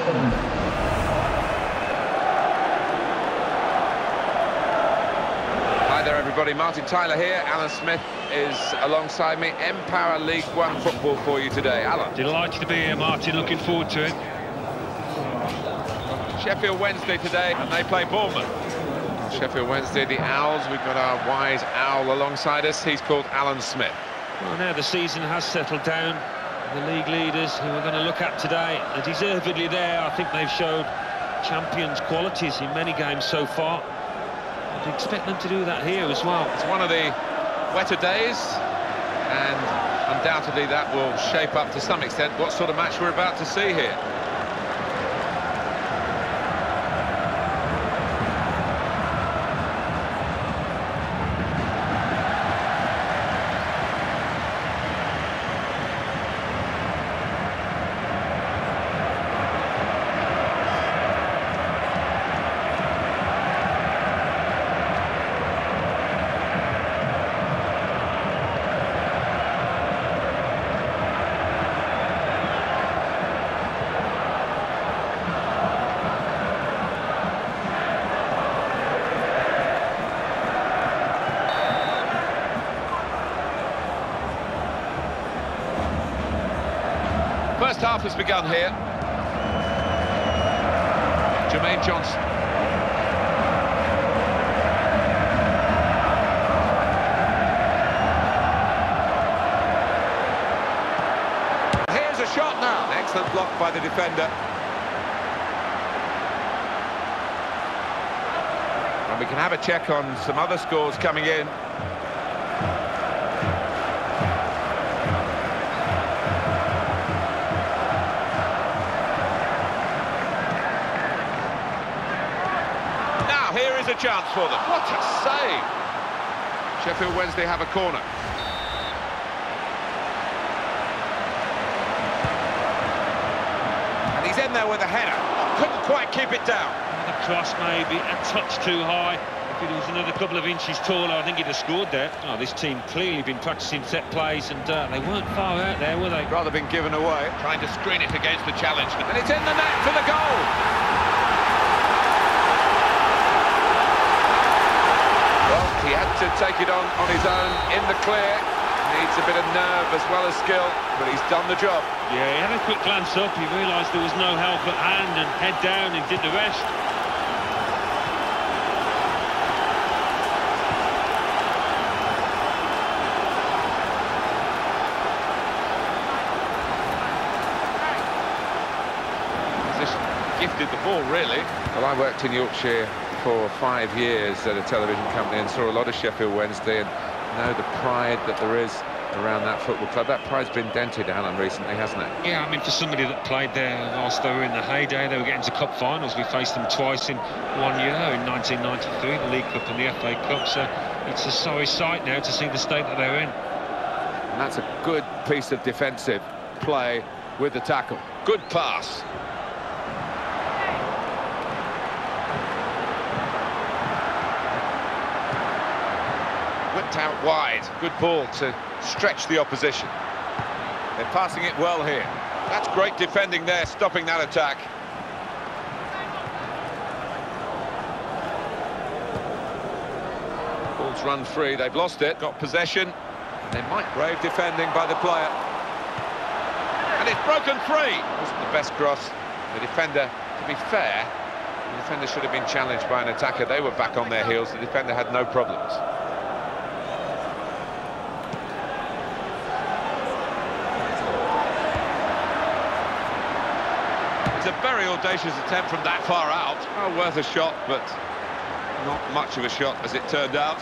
Hi there everybody, Martin Tyler here. Alan Smith is alongside me. Empower League One football for you today. Alan. Delighted to be here, Martin. Looking forward to it. Sheffield Wednesday today, and they play Bournemouth. Sheffield Wednesday, the Owls. We've got our wise owl alongside us. He's called Alan Smith. Well, now the season has settled down. The league leaders who we're going to look at today are deservedly there. I think they've showed champions' qualities in many games so far. I'd expect them to do that here as well. It's one of the wetter days, and undoubtedly that will shape up to some extent what sort of match we're about to see here. First half has begun here. Jermaine Johnson. Here's a shot now. Excellent block by the defender. And we can have a check on some other scores coming in. Here is a chance for them. What a save! Sheffield Wednesday have a corner. And he's in there with a header. Couldn't quite keep it down. The cross maybe a touch too high. If it was another couple of inches taller, I think he'd have scored there. Oh, this team clearly been practicing set plays, and they weren't far out there, were they? Rather been given away. Trying to screen it against the challenge. And it's in the net for the goal! He had to take it on his own in the clear. Needs a bit of nerve as well as skill, but he's done the job. Yeah, he had a quick glance up. He realised there was no help at hand and head down and did the rest. Gifted the ball, really. Well, I worked in Yorkshire for 5 years at a television company and saw a lot of Sheffield Wednesday and know the pride that there is around that football club. That pride's been dented, Alan, recently, hasn't it? Yeah, I mean, for somebody that played there whilst they were in the heyday, they were getting to cup finals. We faced them twice in 1 year, in 1993, the League Cup and the FA Cup, so it's a sorry sight now to see the state that they're in. And that's a good piece of defensive play with the tackle. Good pass. Whipped out wide. Good ball to stretch the opposition. They're passing it well here. That's great defending there, stopping that attack. Ball's run free. They've lost it. Got possession. They might brave defending by the player. And it's broken free. Wasn't the best cross. The defender, to be fair, the defender should have been challenged by an attacker. They were back on their heels. The defender had no problems. It's a very audacious attempt from that far out. Oh, worth a shot, but not much of a shot as it turned out.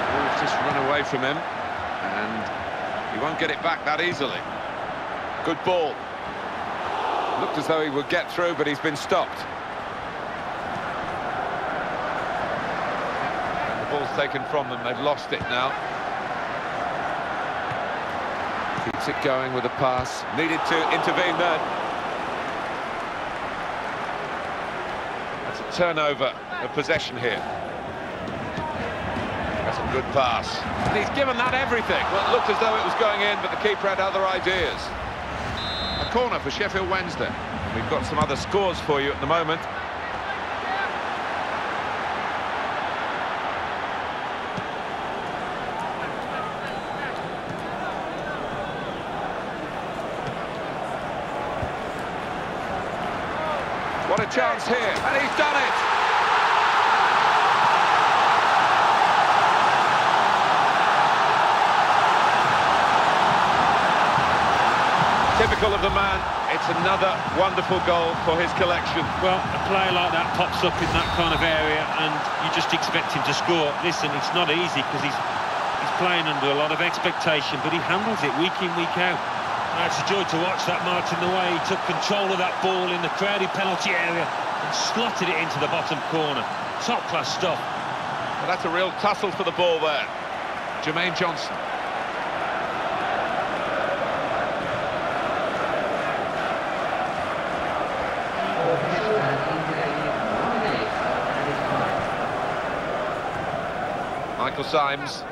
Wolves just run away from him, and he won't get it back that easily. Good ball. Looked as though he would get through, but he's been stopped. Ball's taken from them, they've lost it now. Keeps it going with a pass, needed to intervene then. That's a turnover of possession here. Good pass. And he's given that everything. Well, it looked as though it was going in, but the keeper had other ideas. A corner for Sheffield Wednesday. We've got some other scores for you at the moment. What a chance here, and he's done it! Typical of the man, it's another wonderful goal for his collection. Well, a player like that pops up in that kind of area and you just expect him to score. Listen, it's not easy because he's playing under a lot of expectation, but he handles it week in, week out. It's a joy to watch that, Martin, the way he took control of that ball in the crowded penalty area and slotted it into the bottom corner. Top-class stuff. Well, that's a real tussle for the ball there. Jermaine Johnson. Michael Symes.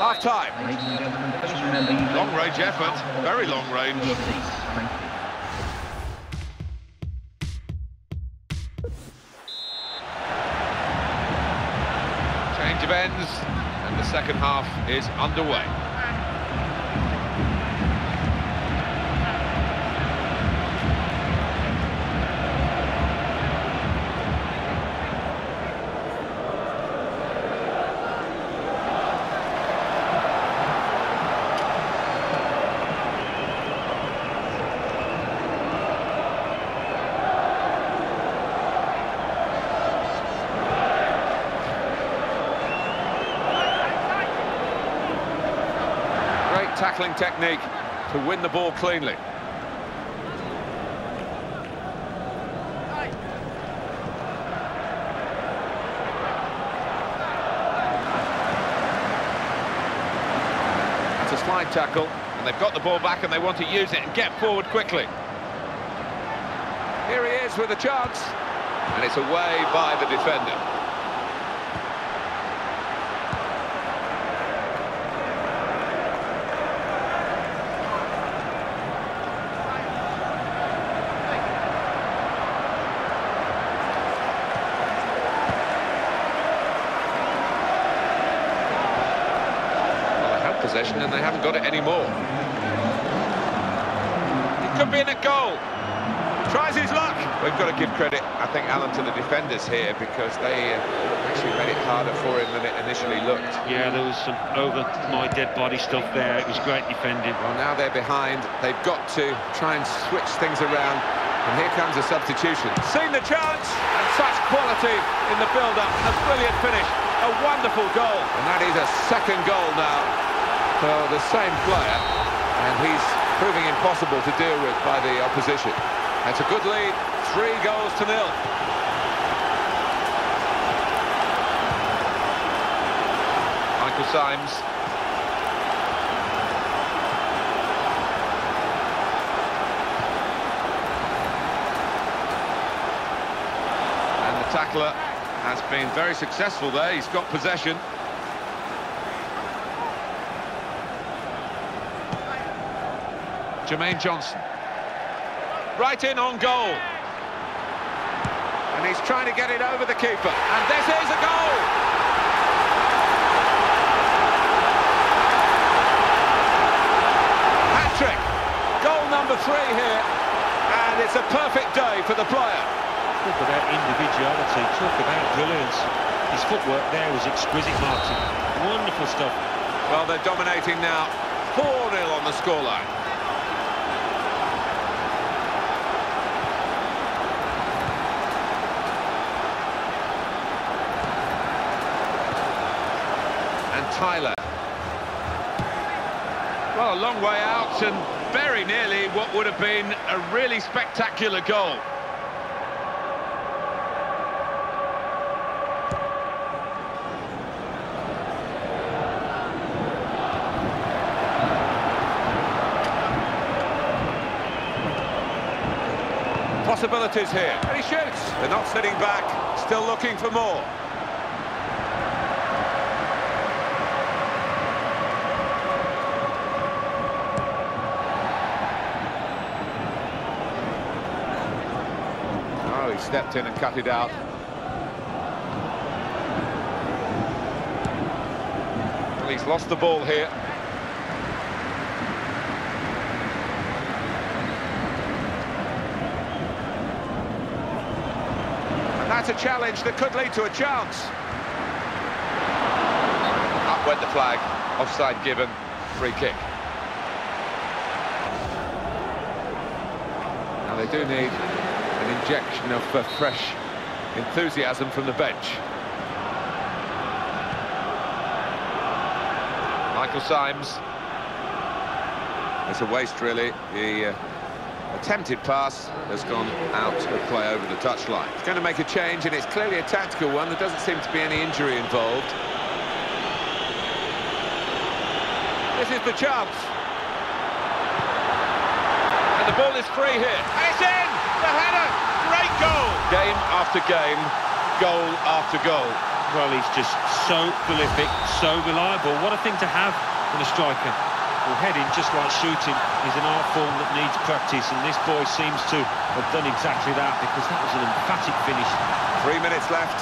Half-time. Long-range effort, very long range. Change of ends, and the second half is underway. Tackling technique to win the ball cleanly. It's a slide tackle, and they've got the ball back and they want to use it and get forward quickly. Here he is with a chance, and it's away by the defender. Possession, and they haven't got it anymore. It could be in a goal. Tries his luck. We've got to give credit, I think, Alan, to the defenders here, because they actually made it harder for him than it initially looked. Yeah, there was some over my dead body stuff there. It was great defending. Well, now they're behind. They've got to try and switch things around. And here comes a substitution. Seen the chance, and such quality in the build-up. A brilliant finish. A wonderful goal. And that is a second goal now for the same player, and he's proving impossible to deal with by the opposition. That's a good lead, 3-0. Michael Symes. And the tackler has been very successful there. He's got possession. Jermaine Johnson. Right in on goal. And he's trying to get it over the keeper. And this is a goal! Hat-trick. Goal number 3 here. And it's a perfect day for the player. Talk about individuality, talk about brilliance. His footwork there was exquisite, Martin. Wonderful stuff. Well, they're dominating now. 4-0 on the scoreline. Tyler. Well, a long way out and very nearly what would have been a really spectacular goal. possibilities here. And he shoots. They're not sitting back, still looking for more. Oh, he stepped in and cut it out. Well, he's lost the ball here. That's a challenge that could lead to a chance. Up went the flag, offside given, free kick. Now they do need an injection of fresh enthusiasm from the bench. Michael Symes. It's a waste, really. The attempted pass has gone out of play over the touchline. It's going to make a change, and it's clearly a tactical one. There doesn't seem to be any injury involved. This is the chance. And the ball is free here. And it's in! The header! Great goal! Game after game, goal after goal. Well, he's just so prolific, so reliable. What a thing to have in a striker. Well, heading, just like shooting, is an art form that needs practice, and this boy seems to have done exactly that, because that was an emphatic finish. 3 minutes left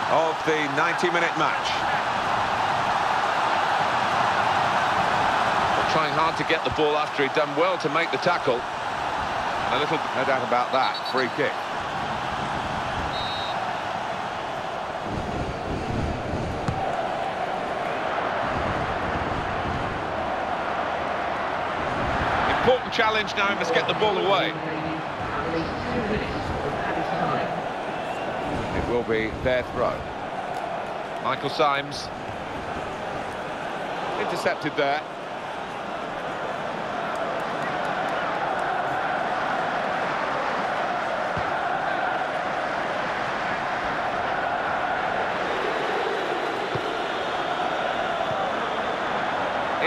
of the 90-minute match. Well, trying hard to get the ball after he'd done well to make the tackle. A little, no doubt about that, free kick. Important challenge now, he must get the ball away. It will be their throw. Michael Symes. Intercepted there.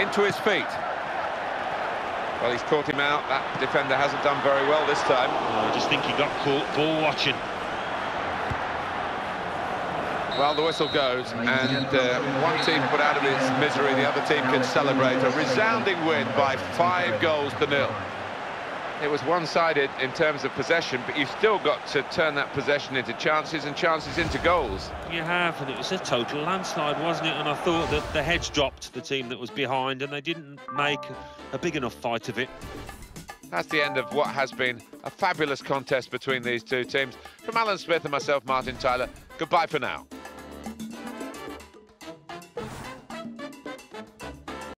Into his feet. Well, he's caught him out. That defender hasn't done very well this time. Oh, I just think he got caught ball watching. Well, the whistle goes, and one team put out of its misery, the other team can celebrate. A resounding win by 5 goals to 0. It was one-sided in terms of possession, but you've still got to turn that possession into chances and chances into goals. You have, and it was a total landslide, wasn't it? And I thought that the heads dropped the team that was behind, and they didn't make a big enough fight of it. That's the end of what has been a fabulous contest between these two teams. From Alan Smith and myself, Martin Tyler, goodbye for now.